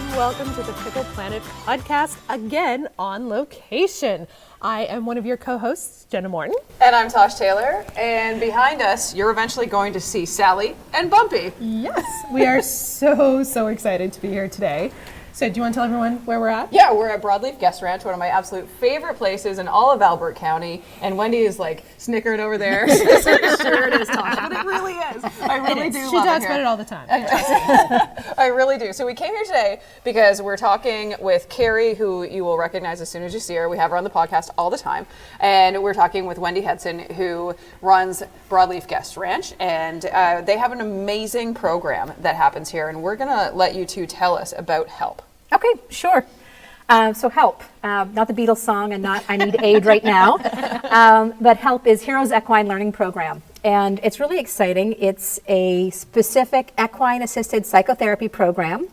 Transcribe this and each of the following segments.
and welcome to the Pickle Planet Podcast, again on location. I am one of your co-hosts, Jenna Morton. And I'm Tosh Taylor, and behind us, you're eventually going to see Sally and Bumpy. Yes, we are so excited to be here today. So do you want to tell everyone where we're at? Yeah, we're at Broadleaf Ranch, one of my absolute favorite places in all of Albert County. And Wendy is like snickering over there. Sure it is, Tosh, but it really is. I really do love it here. She talks about it all the time. I really do. So we came here today because we're talking with Kerri, who you will recognize as soon as you see her. We have her on the podcast all the time. And we're talking with Wendy Hudson, who runs Broadleaf Ranch. And they have an amazing program that happens here. And we're going to let you two tell us about H.E.L.P. Okay, sure. So H.E.L.P., not the Beatles song and not I Need Aid right now, but H.E.L.P. is Heroes Equine Learning Program. And it's really exciting. It's a specific equine-assisted psychotherapy program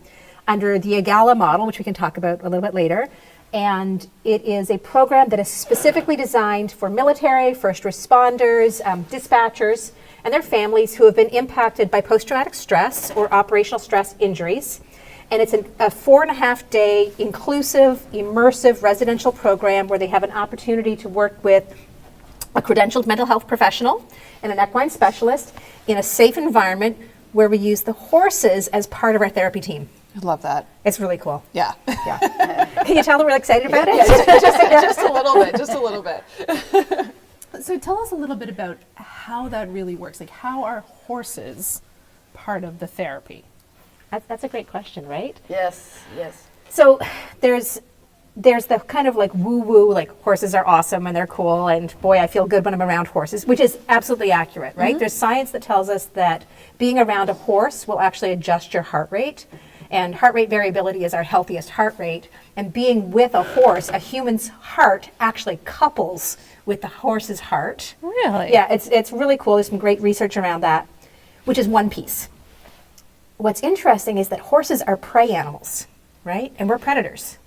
under the H.E.L.P. model, which we can talk about a little bit later. And it is a program that is specifically designed for military, first responders, dispatchers, and their families who have been impacted by post-traumatic stress or operational stress injuries. And it's a 4.5-day inclusive, immersive residential program where they have an opportunity to work with a credentialed mental health professional and an equine specialist in a safe environment where we use the horses as part of our therapy team. I love that. It's really cool. Yeah. Can you tell that we're excited about it? Just a little bit. So tell us a little bit about how that really works. Like, how are horses part of the therapy? That's a great question, right? Yes. So there's the kind of like woo-woo, like horses are awesome and they're cool and boy, I feel good when I'm around horses, which is absolutely accurate, right? Mm-hmm. There's science that tells us that being around a horse will actually adjust your heart rate, and heart rate variability is our healthiest heart rate, and being with a horse, a human's heart actually couples with the horse's heart. Really? Yeah, it's really cool. There's some great research around that, which is one piece. What's interesting is that horses are prey animals, right? And we're predators.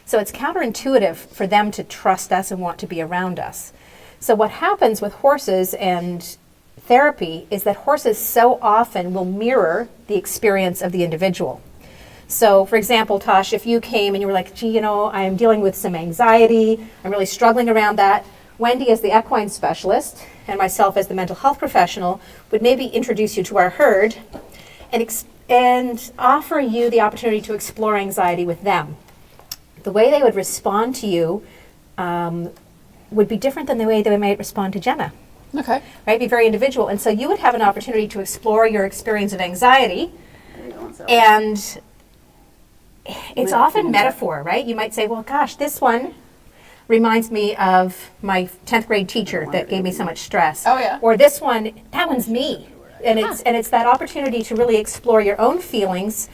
So it's counterintuitive for them to trust us and want to be around us. So what happens with horses and therapy is that horses so often will mirror the experience of the individual. So for example, Tosh, if you came and you were like, gee, I'm dealing with some anxiety, I'm really struggling around that, Wendy as the equine specialist and myself as the mental health professional would maybe introduce you to our herd and offer you the opportunity to explore anxiety with them. The way they would respond to you would be different than the way they might respond to Jenna. Okay. Right? It'd be very individual. And so you would have an opportunity to explore your experience of anxiety. And it's often metaphor, right? You might say, well, gosh, this one reminds me of my 10th grade teacher that gave me so much stress. Oh, yeah. Or this one, that one's me. And it's that opportunity to really explore your own feelings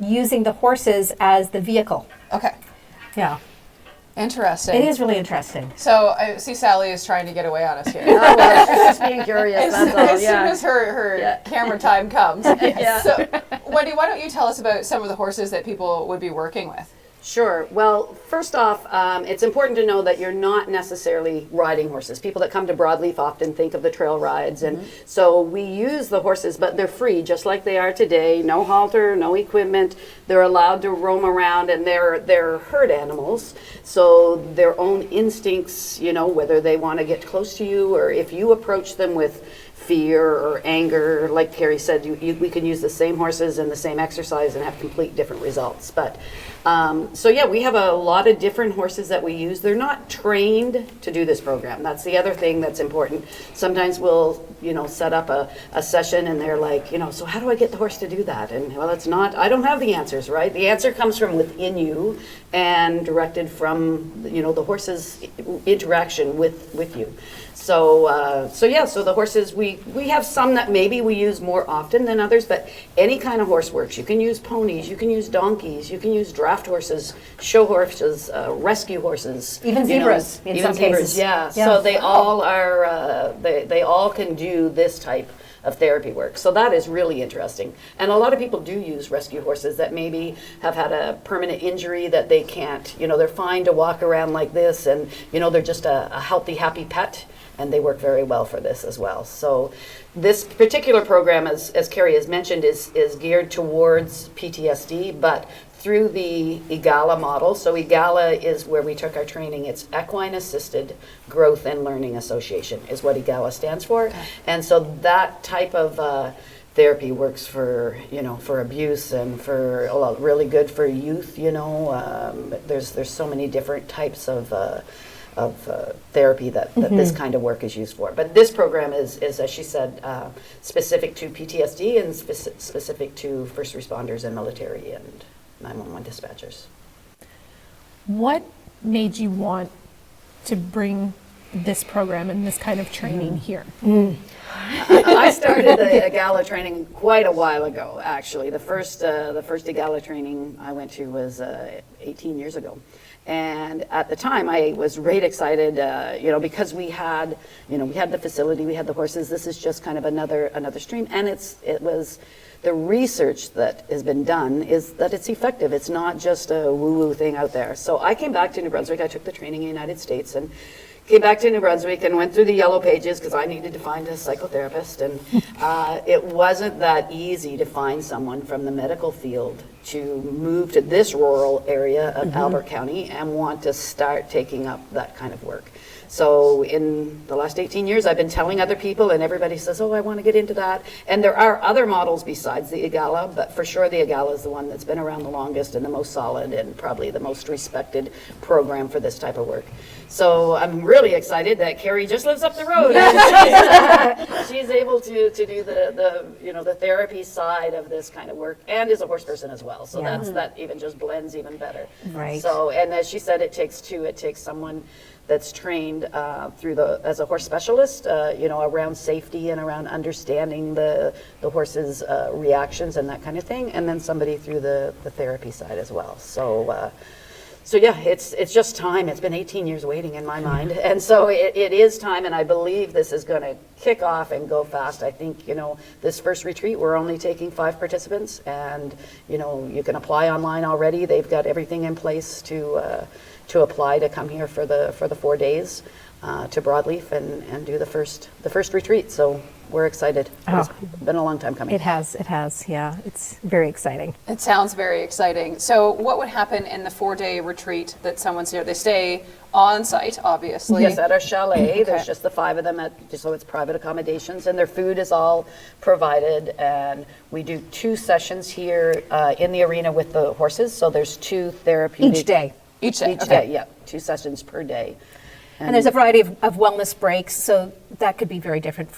using the horses as the vehicle. Okay. Yeah. Interesting. It is really interesting. So I see Sally is trying to get away on us here. Oh, well, she's just being curious, that's all, As soon as her camera time comes. Yeah. So, Wendy, why don't you tell us about some of the horses that people would be working with? Sure. Well, first off, it's important to know that you're not necessarily riding horses. People that come to Broadleaf often think of the trail rides, and so we use the horses, but they're free, just like they are today. No halter, no equipment. They're allowed to roam around, and they're herd animals, so their own instincts, whether they want to get close to you or if you approach them with fear or anger, like Kerri said, we can use the same horses and the same exercise and have complete different results. But we have a lot of different horses that we use. They're not trained to do this program. That's the other thing that's important. Sometimes we'll set up a session and they're like, so how do I get the horse to do that? And well, I don't have the answers, right? The answer comes from within you and directed from the horse's interaction with you. So the horses, we have some that maybe we use more often than others, but any kind of horse works. You can use ponies, you can use donkeys, you can use draft horses, show horses, rescue horses. Even zebras in some cases. Yeah. So they all are, they all can do this type of therapy work. So that is really interesting. And a lot of people do use rescue horses that maybe have had a permanent injury that they can't, they're fine to walk around like this and, they're just a healthy, happy pet. And they work very well for this as well. So this particular program, as Kerri has mentioned, is geared towards PTSD, but through the EGALA model. So EGALA is where we took our training. It's Equine Assisted Growth and Learning Association is what EGALA stands for. Okay. And so that type of therapy works for, for abuse and for a lot, really good for youth, there's so many different types of therapy that this kind of work is used for. But this program is as she said, specific to PTSD and specific to first responders and military and 911 dispatchers. What made you want to bring this program and this kind of training here? I started the EGALA training quite a while ago, actually. The first EGALA training I went to was 18 years ago. And at the time, I was really excited, because we had the facility, we had the horses. This is just kind of another stream, and it was the research that has been done is that it's effective. It's not just a woo-woo thing out there. So I came back to New Brunswick. I took the training in the United States and came back to New Brunswick and went through the yellow pages because I needed to find a psychotherapist. And it wasn't that easy to find someone from the medical field to move to this rural area of Albert County and want to start taking up that kind of work. So in the last 18 years, I've been telling other people, and everybody says, oh, I want to get into that. And there are other models besides the EGALA, but for sure the EGALA is the one that's been around the longest and the most solid and probably the most respected program for this type of work. So I'm really excited that Kerri just lives up the road. And she's able to do the therapy side of this kind of work and is a horse person as well. So that even just blends even better. Right. So, and as she said, it takes two. It takes someone that's trained as a horse specialist, around safety and around understanding the horse's reactions and that kind of thing, and then somebody through the therapy side as well. So yeah, it's just time. It's been 18 years waiting in my mind, and so it is time. And I believe this is going to kick off and go fast. I think this first retreat we're only taking 5 participants, and you can apply online already. They've got everything in place to apply to come here for the 4 days to Broadleaf and do the first retreat. So we're excited. It's been a long time coming. It has, yeah. It's very exciting. It sounds very exciting. So what would happen in the 4-day retreat that someone's here? They stay on site, obviously. Yes, at our chalet. Okay. There's just the 5 of them, so it's private accommodations, and their food is all provided. And we do 2 sessions here in the arena with the horses. So there's 2 therapeutic. Each day. Each day, yeah. 2 sessions per day. And there's a variety of wellness breaks, so that could be very different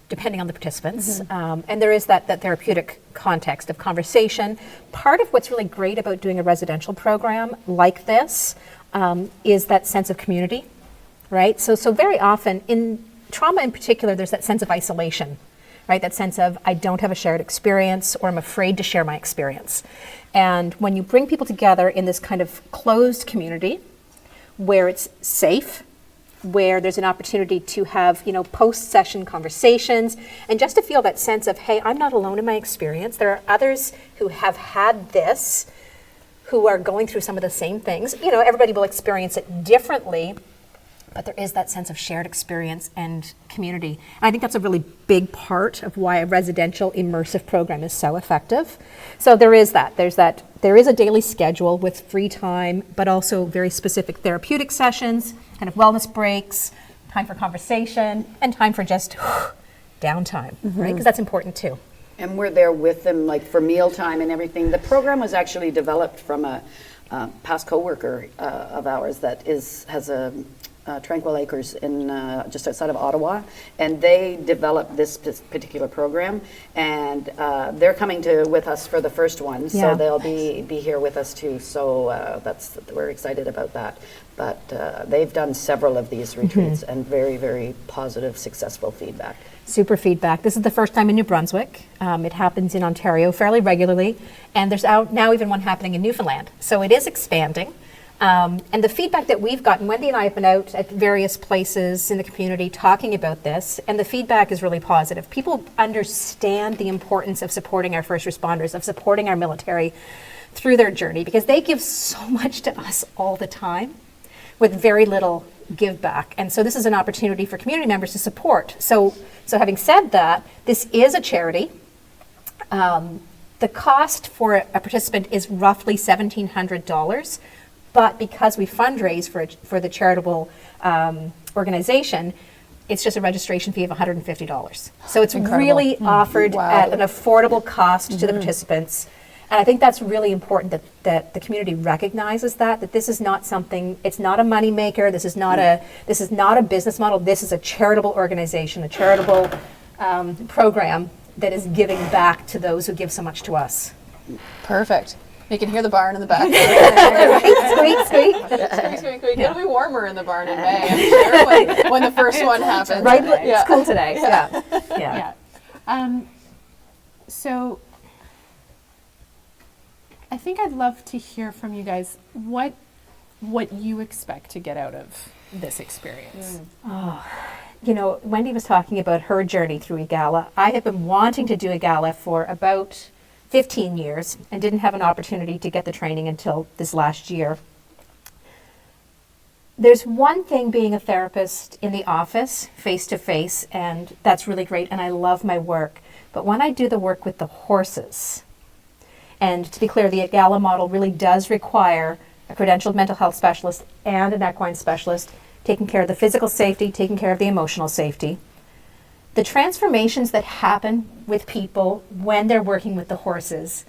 depending on the participants. And there is that therapeutic context of conversation. Part of what's really great about doing a residential program like this is that sense of community, right? So very often, in trauma in particular, there's that sense of isolation, right? That sense of, I don't have a shared experience, or I'm afraid to share my experience. And when you bring people together in this kind of closed community, where it's safe, where there's an opportunity to have, post-session conversations, and just to feel that sense of, hey, I'm not alone in my experience. There are others who have had this, who are going through some of the same things. Everybody will experience it differently, but there is that sense of shared experience and community. And I think that's a really big part of why a residential immersive program is so effective. So there is that. There is a daily schedule with free time, but also very specific therapeutic sessions, kind of wellness breaks, time for conversation, and time for just downtime, right? Because that's important too. And we're there with them, like for mealtime and everything. The program was actually developed from a past coworker of ours that has a Tranquil Acres in just outside of Ottawa, and they developed this particular program, and they're coming with us for the first one, so they'll be here with us too. So we're excited about that. But they've done several of these retreats and very, very positive, successful feedback. Super feedback. This is the first time in New Brunswick. It happens in Ontario fairly regularly, and there's now even one happening in Newfoundland. So it is expanding. And the feedback that we've gotten, Wendy and I have been out at various places in the community talking about this, and the feedback is really positive. People understand the importance of supporting our first responders, of supporting our military through their journey, because they give so much to us all the time with very little give back. And so this is an opportunity for community members to support. So having said that, this is a charity. The cost for a participant is roughly $1,700, but because we fundraise for the charitable organization, it's just a registration fee of $150. So it's really offered at an affordable cost to the participants. And I think that's really important that the community recognizes that this is not something, it's not a money maker, this is not a business model, this is a charitable organization, a charitable program that is giving back to those who give so much to us. Perfect. You can hear the barn in the back. Squeak, squeak. Squeak. It'll be warmer in the barn in May, I'm sure, when the first one happens. Right, it's cool today. Yeah. So I think I'd love to hear from you guys what you expect to get out of this experience. You know, Wendy was talking about her journey through EGALA. I have been wanting to do EGALA for about 15 years and didn't have an opportunity to get the training until this last year. There's one thing being a therapist in the office, face to face, and that's really great, and I love my work. But when I do the work with the horses, and to be clear, the EGALA model really does require a credentialed mental health specialist and an equine specialist taking care of the physical safety, taking care of the emotional safety. The transformations that happen with people when they're working with the horses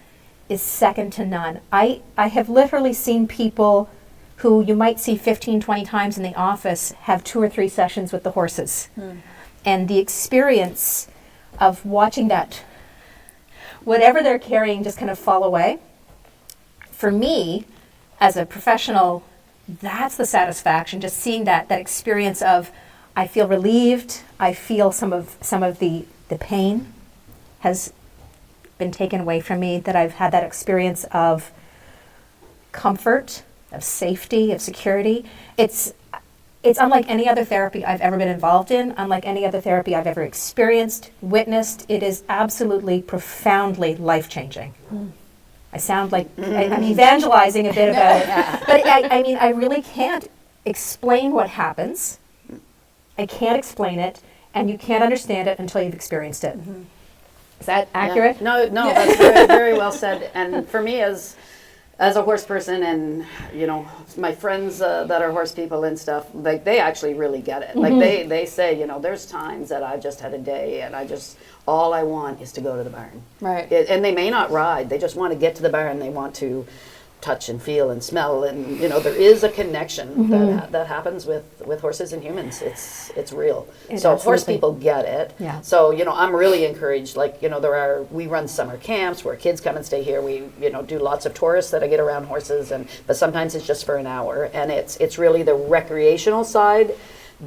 is second to none. I have literally seen people who you might see 15, 20 times in the office have 2 or 3 sessions with the horses. And the experience of watching that, whatever they're carrying, just kind of fall away. For me, as a professional, that's the satisfaction, just seeing that experience of, I feel relieved, I feel some of the pain has been taken away from me, that I've had that experience of comfort, of safety, of security. It's unlike any other therapy I've ever been involved in, unlike any other therapy I've ever experienced, witnessed. It is absolutely profoundly life-changing. I sound like I'm evangelizing a bit about it, but I mean, I really can't explain what happens. I can't explain it, and you can't understand it until you've experienced it. Is that accurate? Yeah. No, that's very, very well said. And for me, as a horse person, and you know, my friends that are horse people and stuff, like they actually really get it. Like they say, you know, there's times that I've just had a day, and all I want is to go to the barn. Right. And they may not ride; they just want to get to the barn. They want to touch and feel and smell, and you know, there is a connection that happens with horses and humans. It's real. So horse people get it. Yeah. So you know, I'm really encouraged. Like you know, we run summer camps where kids come and stay here. We do lots of tourists that I get around horses, but sometimes it's just for an hour, and it's really the recreational side.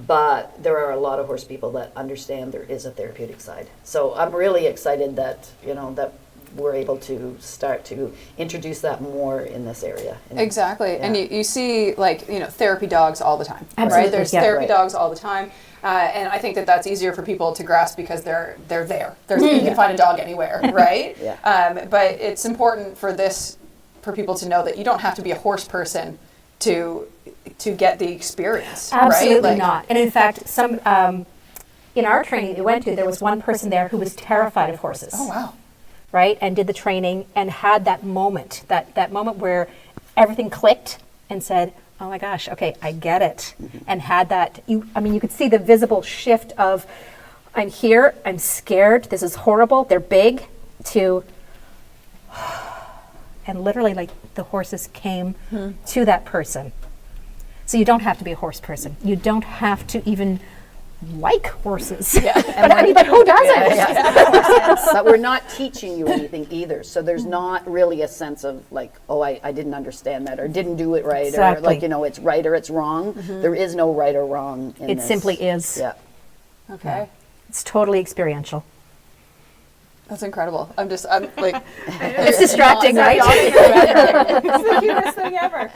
But there are a lot of horse people that understand there is a therapeutic side. So I'm really excited that that we're able to start to introduce that more in this area. Exactly. Yeah. And you see, like, therapy dogs all the time, Absolutely. right? There's Yeah, therapy dogs all the time. And I think that's easier for people to grasp because they're there. You can find a dog anywhere, right? Yeah. But it's important for people to know that you don't have to be a horse person to get the experience, Absolutely right? not. And in fact, some in our training we went to, there was one person there who was terrified of horses. Oh, wow. Right, and did the training and had that moment, that moment where everything clicked and said, oh my gosh, okay, I get it. And had that, you could see the visible shift of, I'm here, I'm scared, this is horrible, they're big, to, and literally like the horses came to that person. So you don't have to be a horse person. You don't have to even like horses. Yeah. but who doesn't? But we're not teaching you anything either. So there's not really a sense of like, oh, I didn't understand that or didn't do it right. Exactly. Or like, it's right or it's wrong. There is no right or wrong in It this. simply is. Yeah. Okay. It's totally experiential. That's incredible. I'm like... It's distracting, right? It's the cutest thing ever.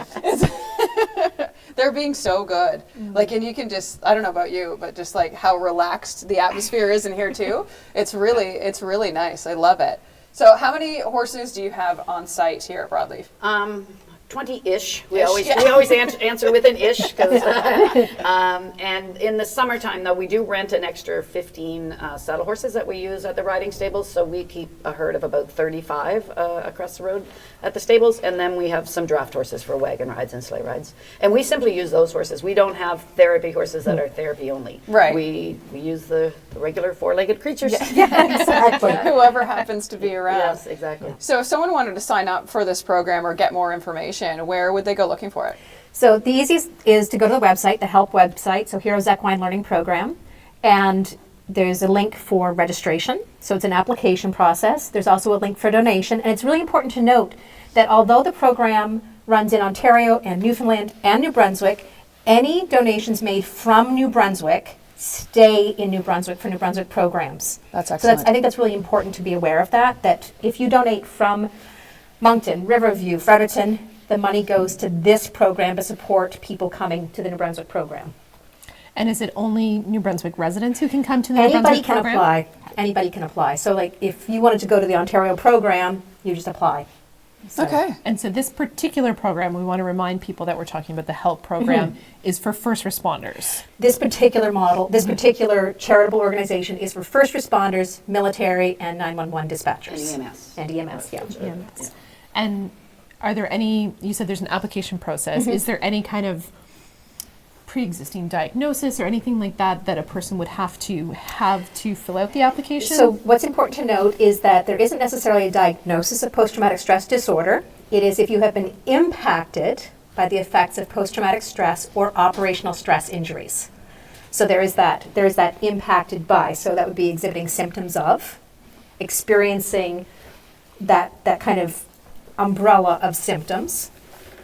They're being so good. Like, and you can just, I don't know about you, but just like how relaxed the atmosphere is in here too. It's really nice. I love it. So how many horses do you have on site here at Broadleaf? 20-ish. We always answer with an ish, 'cause, and in the summertime though, we do rent an extra 15 saddle horses that we use at the riding stables. So we keep a herd of about 35 across the road at the stables, and then we have some draft horses for wagon rides and sleigh rides. And we simply use those horses. We don't have therapy horses that are therapy only. Right. We use the regular four-legged creatures. Exactly. Whoever happens to be around. Yes, exactly. So if someone wanted to sign up for this program or get more information, where would they go looking for it? So the easiest is to go to the website, the H.E.L.P website, so Heroes Equine Learning Program, and there's a link for registration. So it's an application process. There's also a link for donation, and it's really important to note that although the program runs in Ontario and Newfoundland and New Brunswick, any donations made from New Brunswick stay in New Brunswick for New Brunswick programs. That's So excellent. I think that's really important to be aware of that if you donate from Moncton, Riverview, Fredericton, the money goes to this program to support people coming to the New Brunswick program. And is it only New Brunswick residents who can come to the New Anybody Brunswick can program? apply. Anybody can apply. So like if you wanted to go to the Ontario program, you just apply. So- Okay. And so this particular program, we want to remind people that we're talking about the H.E.L.P program, is for first responders. This particular model, this particular charitable organization is for first responders, military, and 911 dispatchers. And EMS. And EMS, yeah. EMS. And are there any, you said there's an application process, is there any kind of pre-existing diagnosis or anything like that that a person would have to fill out the application? So what's important to note is that there isn't necessarily a diagnosis of post-traumatic stress disorder. It is if you have been impacted by the effects of post-traumatic stress or operational stress injuries. So there is that impacted by. So that would be exhibiting symptoms of, experiencing that kind of umbrella of symptoms,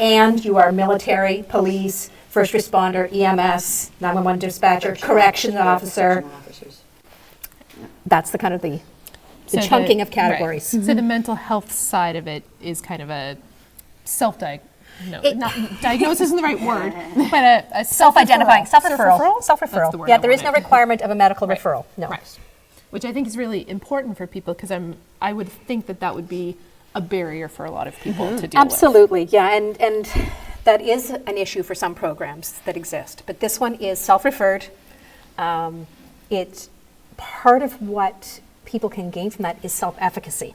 and you are military, police, first responder, EMS, 911 dispatcher, corrections officer. Officers. That's the kind of the So chunking of categories. Right. So the mental health side of it is kind of a It- not diagnosis isn't the right word, but a Self-identifying, self-referral. self-referral. That's the word Yeah, I there is no wanted. requirement of a medical Right. referral. No. Right. Which I think is really important for people because I would think that would be a barrier for a lot of people to deal Absolutely, yeah, and that is an issue for some programs that exist. But this one is self-referred. It's part of what people can gain from that is self-efficacy,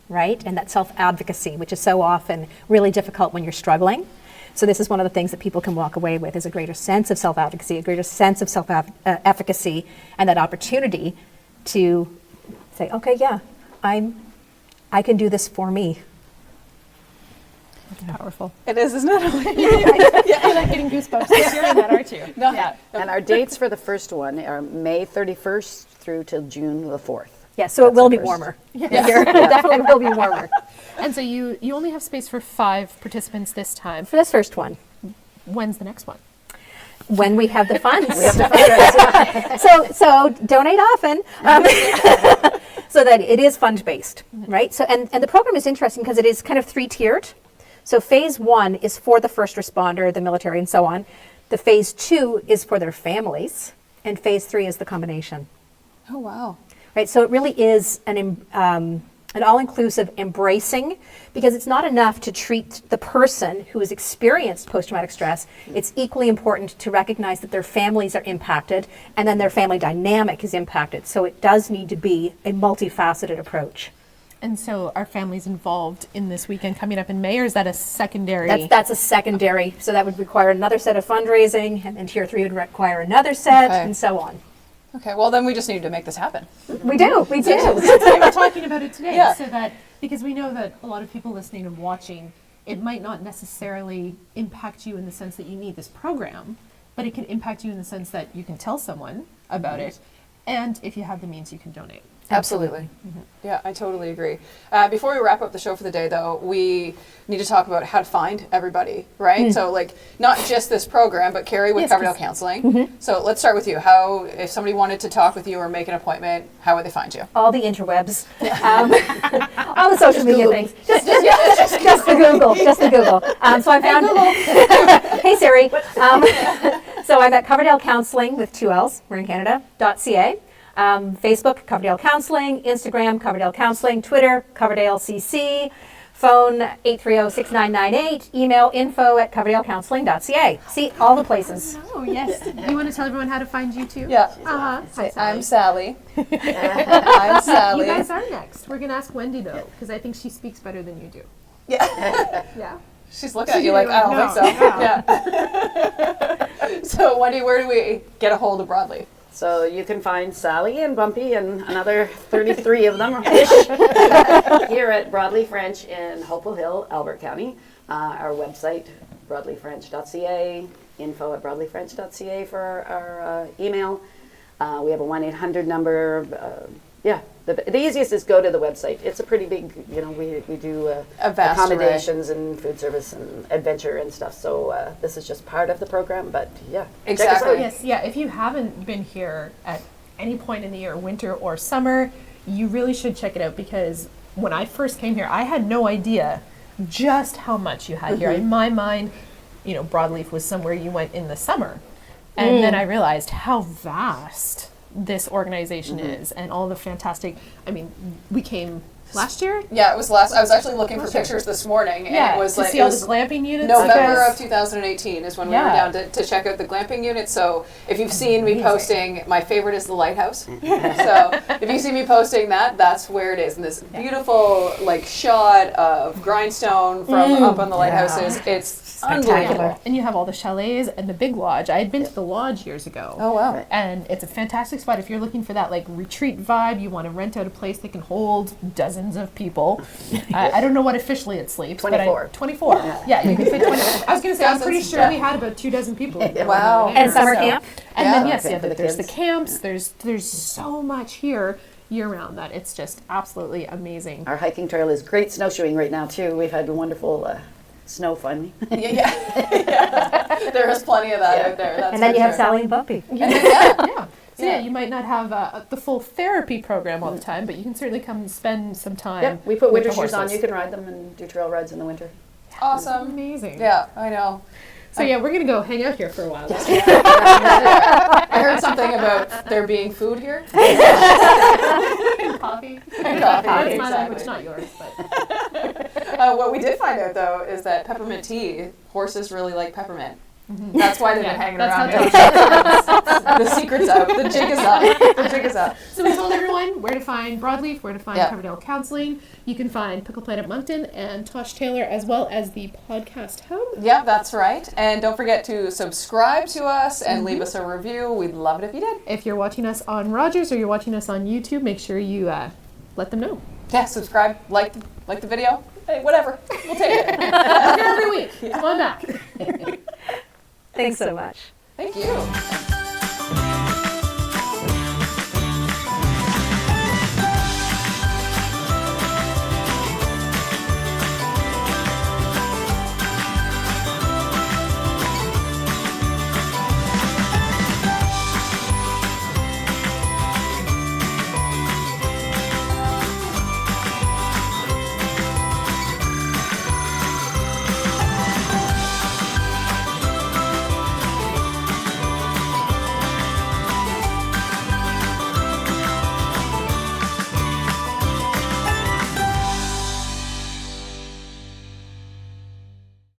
right? And that self-advocacy, which is so often really difficult when you're struggling. So this is one of the things that people can walk away with is a greater sense of self-advocacy, a greater sense of self-efficacy, and that opportunity to say, okay, yeah, I can do this for me. with. Powerful. It is, isn't it? I'm getting goosebumps just hearing that, aren't you? No. Yeah. And our dates for the first one are May 31st through till June the 4th. Yeah, so it That's will the be first. warmer. Yes. Here. It definitely will be warmer. And so you only have space for 5 participants this time. For this first one, When's the next one? when we have the funds. So donate often, so that it is fund-based, right? So and the program is interesting because it is kind of 3-tiered. So phase 1 is for the first responder, the military, and so on. The phase 2 is for their families, and phase 3 is the combination. Oh, wow. Right, so it really is an all-inclusive embracing, because it's not enough to treat the person who has experienced post-traumatic stress. It's equally important to recognize that their families are impacted, and then their family dynamic is impacted. So it does need to be a multifaceted approach. And so are families involved in this weekend coming up in May, or is that a secondary? That's a secondary, so that would require another set of fundraising, and then tier 3 would require another set, Okay. and so on. Okay, well then we just need to make this happen. We do. That's why we're talking about it today. Yeah. So that, because we know that a lot of people listening and watching, it might not necessarily impact you in the sense that you need this program, but it can impact you in the sense that you can tell someone about it, and if you have the means, you can donate. Absolutely. Yeah, I totally agree. Before we wrap up the show for the day, though, we need to talk about how to find everybody, right? So, like, not just this program, but Kerri with Yes, Coverdale 'cause- Counseling. So let's start with you. How, if somebody wanted to talk with you or make an appointment, how would they find you? All the interwebs, all the social media things. Just the Google, so I found, hey Siri. So I'm at Coverdale Counseling with 2 L's, we're in Canada, .ca. Facebook, Coverdale Counseling, Instagram, Coverdale Counseling, Twitter, Coverdale CC, Phone 830-6998. Email info@coverdalecounseling.ca. See, all the places. Oh, yes. You want to tell everyone how to find you too? Yeah. Uh-huh. Hi, I'm Sally. Sally. I'm Sally. You guys are next. We're going to ask Wendy, though, because I think she speaks better than you do. Yeah. Yeah? She's looking at you like, I don't No, think so. no. Yeah. So, Wendy, where do we get a hold of Broadleaf? So you can find Sally and Bumpy and another 33 of them here at Broadleaf Ranch in Hopewell Hill, Albert County. Our website, broadleafranch.ca, info@broadleafranch.ca for our email. We have a 1-800 number. The easiest is go to the website. It's a pretty big, we do A vast accommodations and food service and adventure and stuff. So this is just part of the program, but yeah. check us Exactly. out. Yes, yeah. If you haven't been here at any point in the year, winter or summer, you really should check it out, because when I first came here, I had no idea just how much you had here. In my mind, Broadleaf was somewhere you went in the summer. And then I realized how vast this organization is, and all the fantastic, we came last year? Yeah, it was last. I was actually looking for pictures this morning, and it was to like see it all was the glamping units. November of 2018 is when we were Yeah. down to check out the glamping units. So if you've seen me posting, my favorite is the lighthouse. So if you see me posting that, that's where it is. And this beautiful shot of grindstone from up on the lighthouses. It's unbelievable. And you have all the chalets and the big lodge. I had been to the lodge years ago. Oh wow. Right. And it's a fantastic spot if you're looking for that retreat vibe. You want to rent out a place that can hold dozens of people. I don't know what officially it sleeps. 24. But 24. Yeah, you can fit 20. I was going to say, I'm pretty Dozens, sure yeah. we had about 24 people. Wow. And summer So- camp. And Yeah. then yes, Okay, for the there's the kids. camps. There's so much here year round that it's just absolutely amazing. Our hiking trail is great snowshoeing right now too. We've had wonderful snow finally. Yeah. There is plenty of that out there. That's And then for you have sure. Sally and Bumpy. Yeah. So yeah, you might not have the full therapy program all the time, but you can certainly come and spend some time. Yep, we put with winter the shoes on. horses. You can ride them and do trail rides in the winter. Awesome. Amazing. Yeah, I know. So yeah, we're gonna go hang out here for a while. I heard something about there being food here. Coffee. Coffee, That's my exactly. language, not yours. But What we did find out though is that peppermint tea, horses really like peppermint. That's why they've been hanging that's around how here. The secret's out. The jig is up. The jig is up. So we told everyone where to find Broadleaf, where to find Yeah. Coverdale Counseling. You can find Pickle Planet Moncton and Tosh Taylor, as well as the Podcast Hub. Yeah, that's right. And don't forget to subscribe to us and leave us a review. We'd love it if you did. If you're watching us on Rogers or you're watching us on YouTube, make sure you let them know. Yeah, subscribe, like the video. Hey, whatever. We'll take it. We're here every week. Come on back. Thanks so much. Thank you.